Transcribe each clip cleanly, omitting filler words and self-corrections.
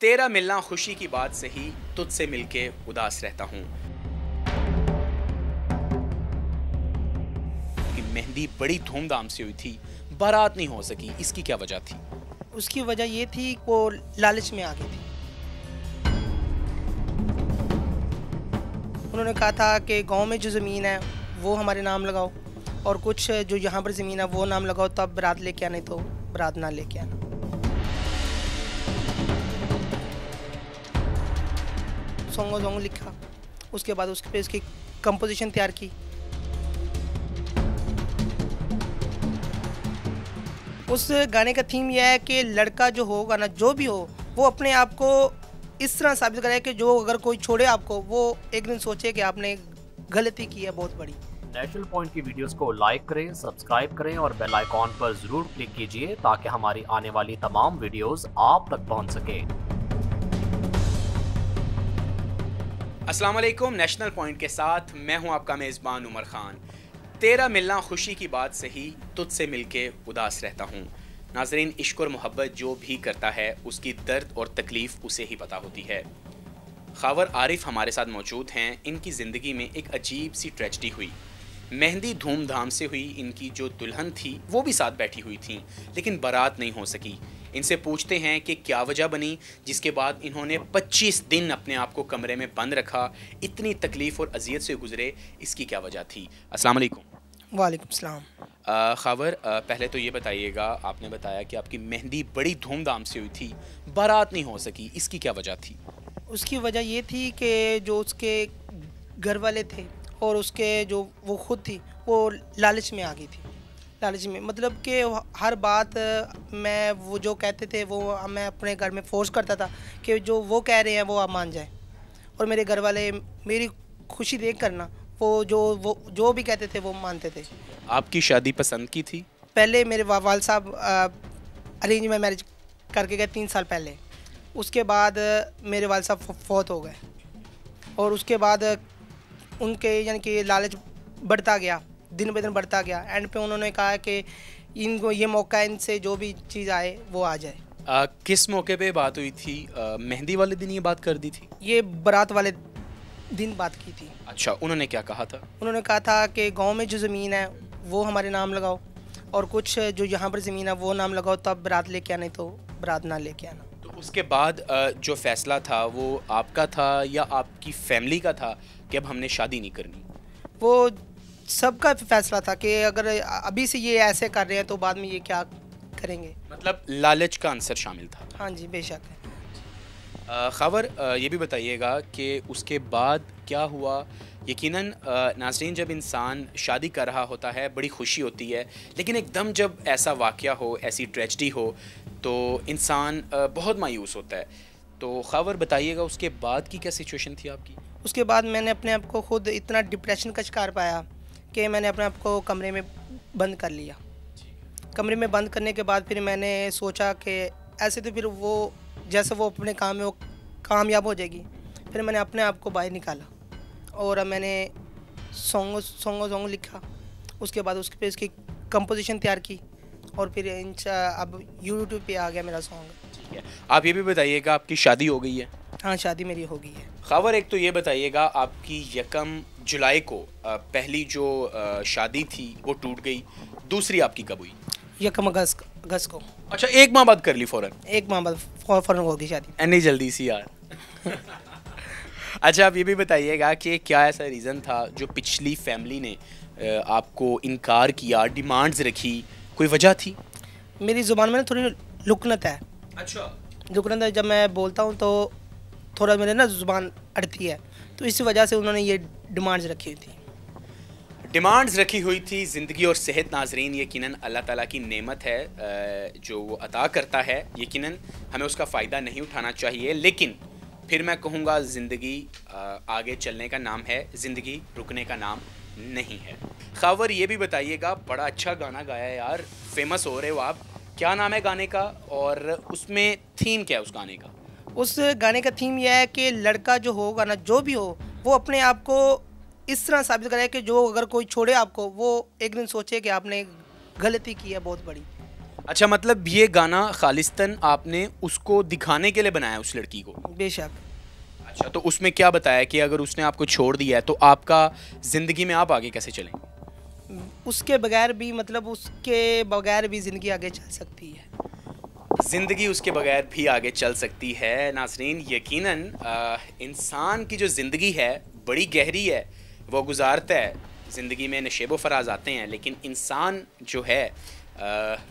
तेरा मिलना खुशी की बात से ही तुझसे मिलके उदास रहता हूँ। कि मेहंदी बड़ी धूमधाम से हुई थी, बारात नहीं हो सकी, इसकी क्या वजह थी? उसकी वजह ये थी वो लालच में आ गई थी। उन्होंने कहा था कि गांव में जो ज़मीन है वो हमारे नाम लगाओ और कुछ जो यहाँ पर ज़मीन है वो नाम लगाओ, तब बारात लेके आने, तो बारात ना लेके आना। सॉन्ग लिखा, उसके बाद उसके पे उसकी कंपोजिशन तैयार की। उस गाने का थीम यह है कि लड़का जो होगा ना, जो भी हो, वो अपने आप को इस तरह साबित करे कि जो अगर कोई छोड़े आपको, वो एक दिन सोचे कि आपने गलती की है बहुत बड़ी। नेशनल पॉइंट की वीडियोस को लाइक करें, सब्सक्राइब करें और बेल आइकॉन पर जरूर क्लिक कीजिए ताकि हमारी आने वाली तमाम वीडियोस आप तक पहुंच सके। अस्सलाम वालेकुम। नेशनल पॉइंट के साथ मैं हूं आपका मेज़बान उमर खान। तेरा मिलना खुशी की बात से ही तुझसे मिलके उदास रहता हूं। नाज़रीन, इश्क और मोहब्बत जो भी करता है उसकी दर्द और तकलीफ़ उसे ही पता होती है। खावर आरिफ हमारे साथ मौजूद हैं। इनकी ज़िंदगी में एक अजीब सी ट्रेजेडी हुई। मेहंदी धूमधाम से हुई, इनकी जो दुल्हन थी वो भी साथ बैठी हुई थी, लेकिन बारात नहीं हो सकी। इनसे पूछते हैं कि क्या वजह बनी जिसके बाद इन्होंने 25 दिन अपने आप को कमरे में बंद रखा, इतनी तकलीफ़ और अजियत से गुजरे, इसकी क्या वजह थी। अस्सलाम वालेकुम। वालेकुम सलाम। खावर, पहले तो ये बताइएगा, आपने बताया कि आपकी मेहंदी बड़ी धूमधाम से हुई थी, बारात नहीं हो सकी, इसकी क्या वजह थी? उसकी वजह ये थी कि जो उसके घर वाले थे और उसके जो वो खुद थी, वो लालच में आ गई थी। लालच में मतलब कि हर बात मैं वो जो कहते थे वो मैं अपने घर में फोर्स करता था कि जो वो कह रहे हैं वो आप मान जाए, और मेरे घर वाले मेरी खुशी देख करना वो जो भी कहते थे वो मानते थे। आपकी शादी पसंद की थी? पहले मेरे वाल साहब अरेंज में मैरिज करके गए 3 साल पहले। उसके बाद मेरे वाल साहब फौत हो गए और उसके बाद उनके यानी कि लालच बढ़ता गया, दिन ब दिन बढ़ता गया। एंड पे उन्होंने कहा कि इनको ये मौका है, इनसे जो भी चीज़ आए वो आ जाए। किस मौके पे बात हुई थी? मेहंदी वाले दिन ये बात कर दी थी? ये बारात वाले दिन बात की थी। अच्छा, उन्होंने क्या कहा था? उन्होंने कहा था कि गांव में जो ज़मीन है वो हमारे नाम लगाओ और कुछ जो यहाँ पर ज़मीन है वो नाम लगाओ, तब बारात लेके आने, तो बारात ना लेके आना। तो उसके बाद जो फैसला था वो आपका था या आपकी फैमिली का था कि अब हमने शादी नहीं करनी? वो सबका फैसला था कि अगर अभी से ये ऐसे कर रहे हैं तो बाद में ये क्या करेंगे। मतलब लालच का आंसर शामिल था? हाँ जी, बेशक। खबर, ये भी बताइएगा कि उसके बाद क्या हुआ। यकीनन नाज़रीन, जब इंसान शादी कर रहा होता है बड़ी खुशी होती है, लेकिन एकदम जब ऐसा वाक़या हो, ऐसी ट्रेजेडी हो, तो इंसान बहुत मायूस होता है। तो खबर बताइएगा उसके बाद की क्या सिचुएशन थी आपकी? उसके बाद मैंने अपने आप को खुद इतना डिप्रेशन का शिकार पाया कि मैंने अपने आप को कमरे में बंद कर लिया। कमरे में बंद करने के बाद फिर मैंने सोचा कि ऐसे तो फिर वो जैसे वो अपने काम में वो कामयाब हो जाएगी। फिर मैंने अपने आप को बाहर निकाला और मैंने सॉन्ग लिखा। उसके बाद उसके पे उसकी कंपोजिशन तैयार की और फिर अब यूट्यूब पे आ गया मेरा सॉन्ग। ठीक है, आप ये भी बताइएगा आपकी शादी हो गई है? हाँ, शादी मेरी हो गई है। खबर, एक तो ये बताइएगा आपकी 1 जुलाई को पहली जो शादी थी वो टूट गई, दूसरी आपकी कब हुई? 1 अगस्त को। अच्छा, 1 माह बाद कर ली फ़ौरन? 1 माह बाद फ़ौरन हो गई शादी। नहीं जल्दी सी यार। अच्छा, आप ये भी बताइएगा कि क्या ऐसा रीज़न था जो पिछली फैमिली ने आपको इनकार किया, डिमांड्स रखी, कोई वजह थी? मेरी ज़ुबान में ना थोड़ी लुकनत है। अच्छा। लुकनत है, जब मैं बोलता हूँ तो थोड़ा मेरे ना ज़ुबान अड़ती है, तो इसी वजह से उन्होंने ये डिमांड्स रखी हुई थी। डिमांड्स रखी हुई थी। ज़िंदगी और सेहत, नाज़रीन, यकीनन अल्लाह ताला की नेमत है जो वो अता करता है। यकीनन हमें उसका फ़ायदा नहीं उठाना चाहिए, लेकिन फिर मैं कहूँगा ज़िंदगी आगे चलने का नाम है, ज़िंदगी रुकने का नाम नहीं है। खबर, ये भी बताइएगा, बड़ा अच्छा गाना गाया है यार, फेमस हो रहे हो आप, क्या नाम है गाने का और उसमें थीम क्या है उस गाने का? उस गाने का थीम यह है कि लड़का जो होगा ना, जो भी हो, वो अपने आप को इस तरह साबित करे कि जो अगर कोई छोड़े आपको, वो एक दिन सोचे कि आपने गलती की है बहुत बड़ी। अच्छा, मतलब ये गाना खालिस्तन आपने उसको दिखाने के लिए बनाया उस लड़की को? बेशक। अच्छा, तो उसमें क्या बताया कि अगर उसने आपको छोड़ दिया है तो आपका ज़िंदगी में आप आगे कैसे चलेंगे? उसके बगैर भी, मतलब उसके बगैर भी ज़िंदगी आगे चल सकती है। ज़िंदगी उसके बगैर भी आगे चल सकती है। नाज़रीन, यकीनन इंसान की जो ज़िंदगी है बड़ी गहरी है, वो गुजारता है, ज़िंदगी में नशेब व फराज आते हैं, लेकिन इंसान जो है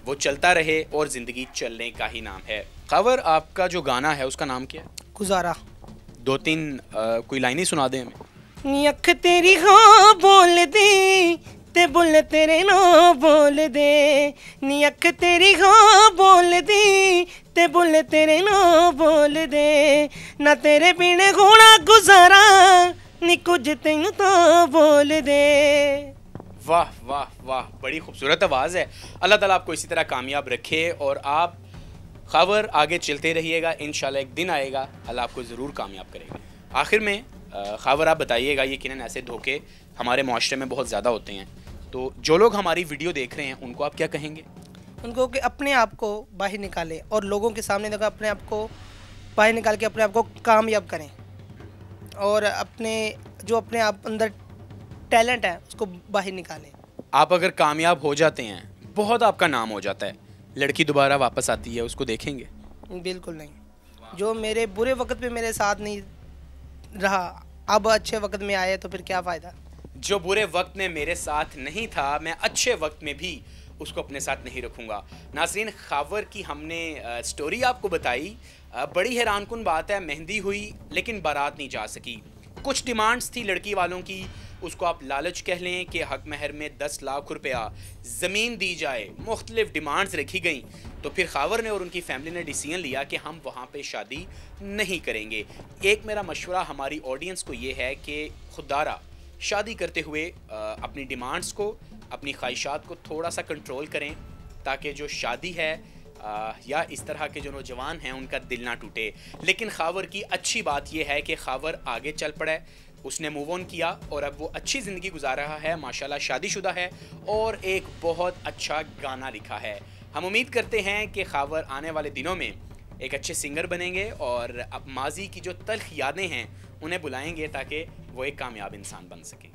वो चलता रहे और ज़िंदगी चलने का ही नाम है। खबर, आपका जो गाना है उसका नाम क्या है? गुजारा। 2-3 कोई लाइनें सुना दें हमें। नी अख तेरी हाँ बोल दी ते बुल तेरे ना बोल दे, नी अख तेरी हाँ बोल दी ते बुल तेरे ना बोल दे, ना तेरे पीने होना गुजारा, नी कुछ तेनू तो बोल दे। वाह वाह वाह, बड़ी खूबसूरत आवाज़ है। अल्लाह ताला आपको इसी तरह कामयाब रखे और आप खबर आगे चलते रहिएगा। इंशाल्लाह एक दिन आएगा, अल्लाह आपको ज़रूर कामयाब करेगा। आखिर में खबर आप बताइएगा, यकीनन ऐसे धोखे हमारे माशरे में बहुत ज़्यादा होते हैं, तो जो लोग हमारी वीडियो देख रहे हैं उनको आप क्या कहेंगे? उनको कि अपने आप को बाहर निकालें और लोगों के सामने देखो, अपने आप को बाहर निकाल के अपने आप को कामयाब करें और अपने आप अंदर टैलेंट है उसको बाहर निकालें। आप अगर कामयाब हो जाते हैं, बहुत आपका नाम हो जाता है, लड़की दोबारा वापस आती है, उसको देखेंगे? बिल्कुल नहीं। जो मेरे बुरे वक्त पे मेरे साथ नहीं रहा, अब अच्छे वक्त में आए तो फिर क्या फ़ायदा। जो बुरे वक्त में मेरे साथ नहीं था, मैं अच्छे वक्त में भी उसको अपने साथ नहीं रखूँगा। नाज़रीन, खबर की हमने स्टोरी आपको बताई। बड़ी हैरानकुन बात है, मेहंदी हुई लेकिन बारात नहीं जा सकी। कुछ डिमांड्स थी लड़की वालों की, उसको आप लालच कह लें कि हक महर में 10 लाख रुपया ज़मीन दी जाए, मुख्तलिफ डिमांड्स रखी गई। तो फिर खावर ने और उनकी फैमिली ने डिसीजन लिया कि हम वहाँ पे शादी नहीं करेंगे। एक मेरा मशवरा हमारी ऑडियंस को ये है कि खुदारा शादी करते हुए अपनी डिमांड्स को, अपनी ख्वाहिशात को थोड़ा सा कंट्रोल करें, ताकि जो शादी है या इस तरह के जो नौजवान हैं उनका दिल ना टूटे। लेकिन खावर की अच्छी बात यह है कि खावर आगे चल पड़ा है, उसने मूव ऑन किया और अब वो अच्छी ज़िंदगी गुजार रहा है, माशाल्लाह शादीशुदा है और एक बहुत अच्छा गाना लिखा है। हम उम्मीद करते हैं कि खावर आने वाले दिनों में एक अच्छे सिंगर बनेंगे और अब माजी की जो तल्ख यादें हैं उन्हें बुलाएंगे ताकि वो एक कामयाब इंसान बन सके।